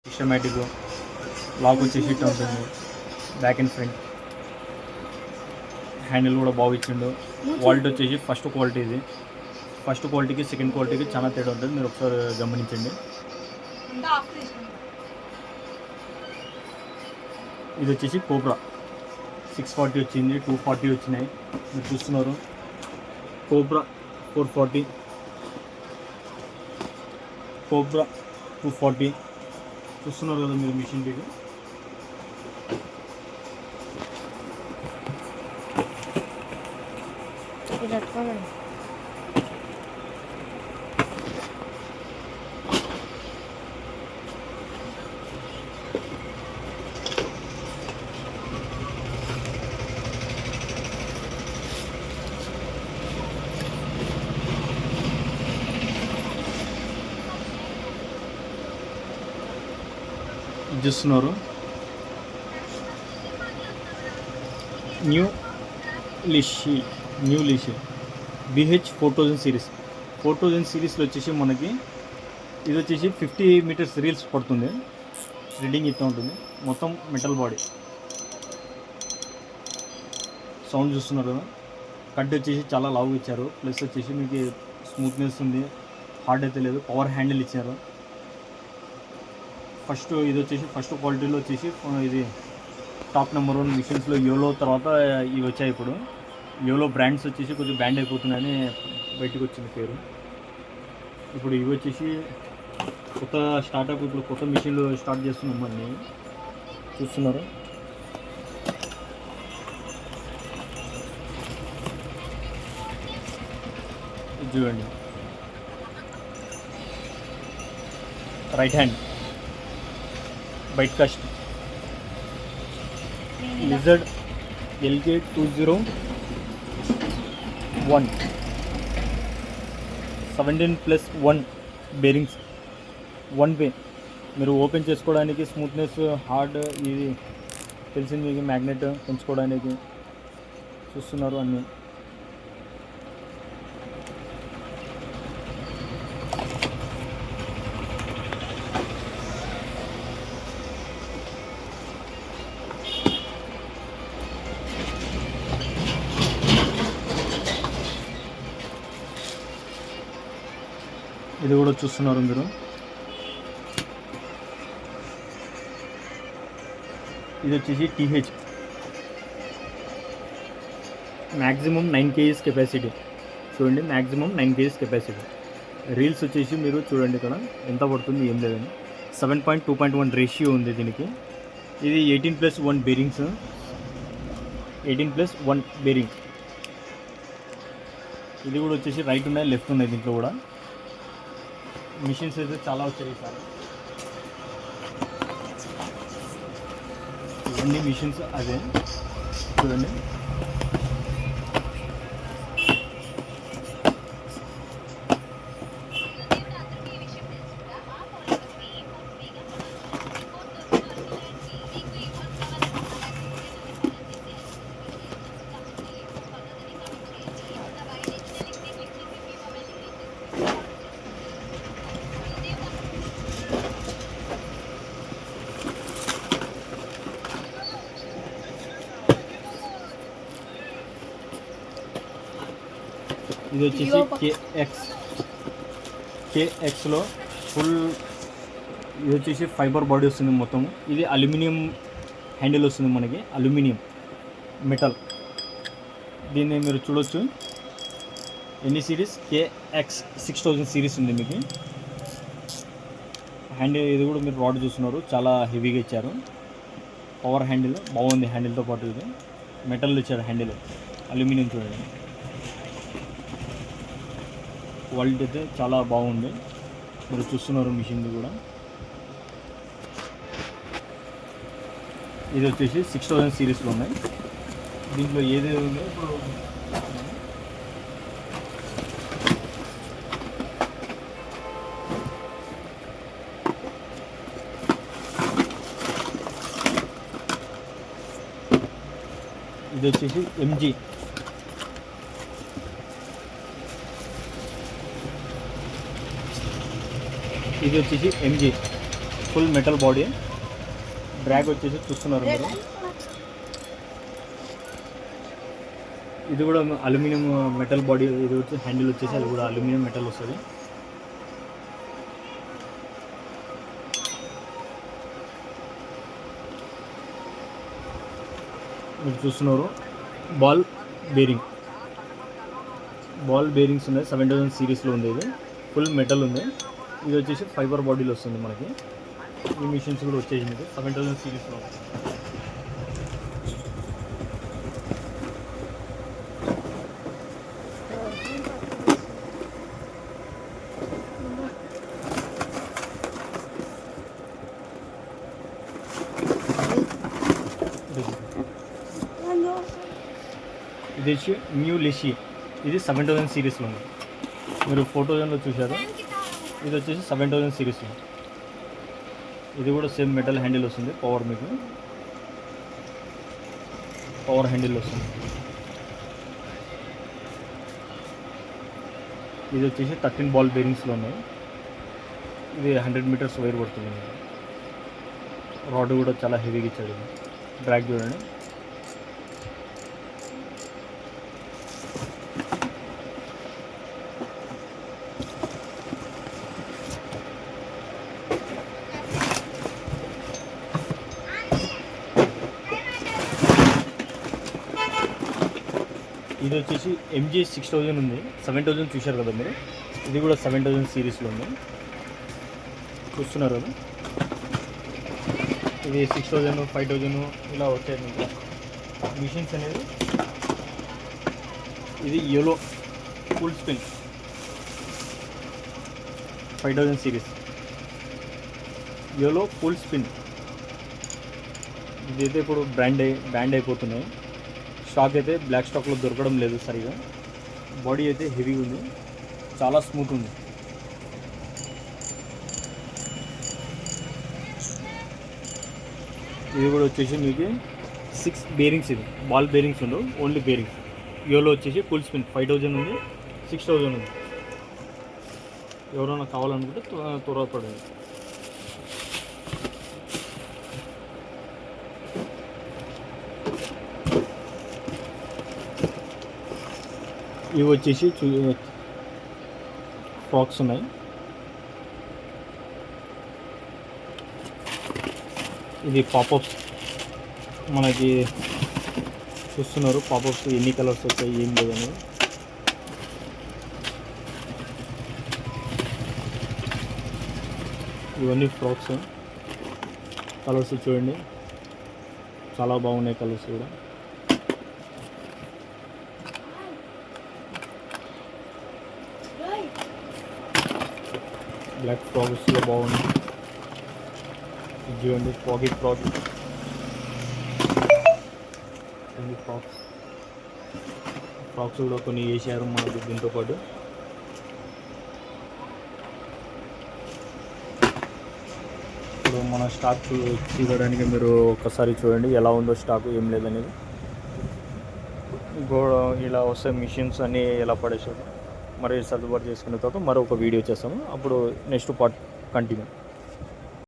Systematic lock వచ్చేసి ఇట్లా ఉంటుంది, బ్యాక్ అండ్ ఫ్రంట్. హ్యాండిల్ కూడా బాగా ఇచ్చిండు. క్వాలిటీ వచ్చేసి ఫస్ట్ క్వాలిటీ, ఇది ఫస్ట్ క్వాలిటీకి సెకండ్ క్వాలిటీకి చాలా తేడా ఉంటుంది, మీరు ఒకసారి గమనించండి. ఇది వచ్చేసి కోబ్రా 640 వచ్చింది, 240 వచ్చినాయి మీరు చూస్తున్నారు. కోబ్రా 440, కోబ్రా 240 చూస్తున్నారు కదా మీరు మిషన్ ఇది. చూస్తున్నారు న్యూ లిషి BH 4000 సిరీస్. 4000 సిరీస్లో వచ్చేసి మనకి ఇది వచ్చేసి 50 మీటర్స్ రీల్స్ పడుతుంది. రీడింగ్ ఇట్లా ఉంటుంది, మొత్తం మెటల్ బాడీ. సౌండ్ చూస్తున్నారు కదా, కట్ వచ్చేసి చాలా లావుగా ఇచ్చారు, ప్లస్ వచ్చేసి మీకు స్మూత్నెస్ ఉంది, హార్డ్ అయితే లేదు. పవర్ హ్యాండిల్ ఇచ్చారు. ఫస్ట్ ఇది వచ్చేసి ఫస్ట్ క్వాలిటీలో వచ్చేసి ఇది టాప్ నెంబర్ 1 మిషన్స్లో. యోలో తర్వాత ఇవి వచ్చాయి. ఇప్పుడు యోలో బ్రాండ్స్ వచ్చేసి కొంచెం బ్యాండ్ అయిపోతున్నాయని బయటకు వచ్చింది పేరు. ఇప్పుడు ఇవి వచ్చేసి కొత్త స్టార్టప్, ఇప్పుడు కొత్త మిషన్లు స్టార్ట్ చేస్తున్నాం అన్నీ చూస్తున్నారు. చూడండి, right hand bait cast lizard LK 201 17+1 bearings, 1 way. మీరు ఓపెన్ చేసుకోవడానికి స్మూత్నెస్, హార్డ్, ఇది తెలిసింది మీకు, మ్యాగ్నెట్ పెంచుకోవడానికి చూస్తున్నారు అన్నీ. ఇది కూడా చూస్తున్నారు మీరు. ఇది వచ్చేసి TH మ్యాక్సిమం 9 kgs కెపాసిటీ. చూడండి, మ్యాక్సిమం 9 kgs కెపాసిటీ. రీల్స్ వచ్చేసి మీరు చూడండి ఇక్కడ ఎంత పడుతుంది, ఏం లేదని. 7.2.1 రేషియో ఉంది దీనికి. ఇది 18+1 బేరింగ్స్, 18+1 బేరింగ్. ఇది కూడా వచ్చేసి రైట్ ఉన్నాయి, లెఫ్ట్ ఉన్నాయి దీంట్లో కూడా. మిషన్స్ అయితే చాలా వచ్చాయి సార్, ఇవన్నీ మిషన్స్ అదే చూడండి. ఇది వచ్చేసి KXలో ఫుల్. ఇది వచ్చేసి ఫైబర్ బాడీ వస్తుంది మొత్తం. ఇది అల్యూమినియం హ్యాండిల్ వస్తుంది మనకి, అల్యూమినియం మెటల్. దీన్ని మీరు చూడొచ్చు. ఎన్ని సిరీస్? KX 6000 సిరీస్ ఉంది మీకు. హ్యాండిల్ ఇది కూడా మీరు రాడ్ చూస్తున్నారు, చాలా హెవీగా ఇచ్చారు. పవర్ హ్యాండిల్ బాగుంది, హ్యాండిల్తో పాటు ఇది మెటల్ ఇచ్చారు. హ్యాండిల్ అల్యూమినియం చూడండి, క్వాలిటీ అయితే చాలా బాగుంది. మీరు చూస్తున్నారు మిషన్ కూడా. ఇది వచ్చేసి 6000 సిరీస్లో ఉన్నాయి. దీంట్లో ఏదేది ఉందో ఇప్పుడు ఇది వచ్చేసి MG. ఇది వచ్చేసి MG full metal body. Drag వచ్చేసి చూస్తున్నారు మీరు. ఇది కూడా అల్యూమినియం మెటల్ బాడీ. ఇది వచ్చి హ్యాండిల్ వచ్చేసి అది కూడా అల్యూమినియం మెటల్ వస్తుంది. మీరు చూస్తున్నారు బాల్ బేరింగ్స్ ఉన్నాయి. 7000 సిరీస్లో ఉంది. ఇది ఫుల్ మెటల్ ఉంది. ఇది వచ్చేసి ఫైబర్ బాడీలో వస్తుంది మనకి. ఈ మిషన్స్ కూడా వచ్చేసి మీకు 7000 సిరీస్లో. ఇది వచ్చి న్యూ లెషి. ఇది 7000 సిరీస్లో ఉంది. మీరు 4000లో చూశారు. ఇది వచ్చేసి 7000 సిరీస్లో. ఇది కూడా సేమ్ మెటల్ హ్యాండిల్ వస్తుంది. మీకు పవర్ హ్యాండిల్ వస్తుంది. ఇది వచ్చేసి 13 బాల్ బేరింగ్స్లో ఉన్నాయి. ఇది 100 మీటర్స్ వైర్ పడుతుంది. రాడ్ కూడా చాలా హెవీగా ఇచ్చాడు. డ్రాగ్ చూడండి. ఇది వచ్చేసి MG 6000 ఉంది. 7000 చూశారు కదా మీరు. ఇది కూడా 7000 సిరీస్లో ఉంది. చూస్తున్నారు కదా. ఇది 6000, 5000 ఇలా వచ్చాయి మీకు మిషన్స్ అనేది. ఇది YOLO full spin 5000 series. YOLO full spin. ఇదైతే ఇప్పుడు బ్యాండ్ అయిపోతున్నాయి. స్టాక్ అయితే బ్లాక్ స్టాక్లో దొరకడం లేదు సరిగా. బాడీ అయితే హెవీగా ఉంది. చాలా స్మూత్ ఉంది. ఇది కూడా వచ్చేసి మీకు 6 బేరింగ్స్. ఇది బాల్ బేరింగ్స్ ఉండవు, ఓన్లీ బేరింగ్స్. యోలో వచ్చేసి ఫుల్ స్పిన్ 5000 ఉంది, 6000 ఉంది. ఎవరైనా కావాలనుకుంటే త్వరపడండి. ఇవి వచ్చేసి ఫ్రాక్స్ ఉన్నాయి. ఇది పాపప్స్ మనకి చూస్తున్నారు. పాపప్స్ ఎన్ని కలర్స్ వచ్చాయి ఏం లేదని. ఇవన్నీ ఫ్రాక్స్. కలర్స్ చూడండి, చాలా బాగున్నాయి కలర్స్ కూడా. బ్లాక్ ఫ్రాక్స్లో బాగుంది. ఇది చూడండి పాకెట్ ఫ్రాక్. ఫ్రాక్స్ కూడా కొన్ని వేసారు మనకు దీంతో పాటు. ఇప్పుడు మన స్టాక్ చూడడానికి మీరు ఒకసారి చూడండి ఎలా ఉందో స్టాక్, ఏం లేదనేది. ఇలా వస్తే మిషన్స్ అన్నీ ఎలా పడేసారు మరి సర్దుబాటు చేసుకున్న తర్వాత మరొక వీడియో చేస్తాము. అప్పుడు నెక్స్ట్ పార్ట్ కంటిన్యూ.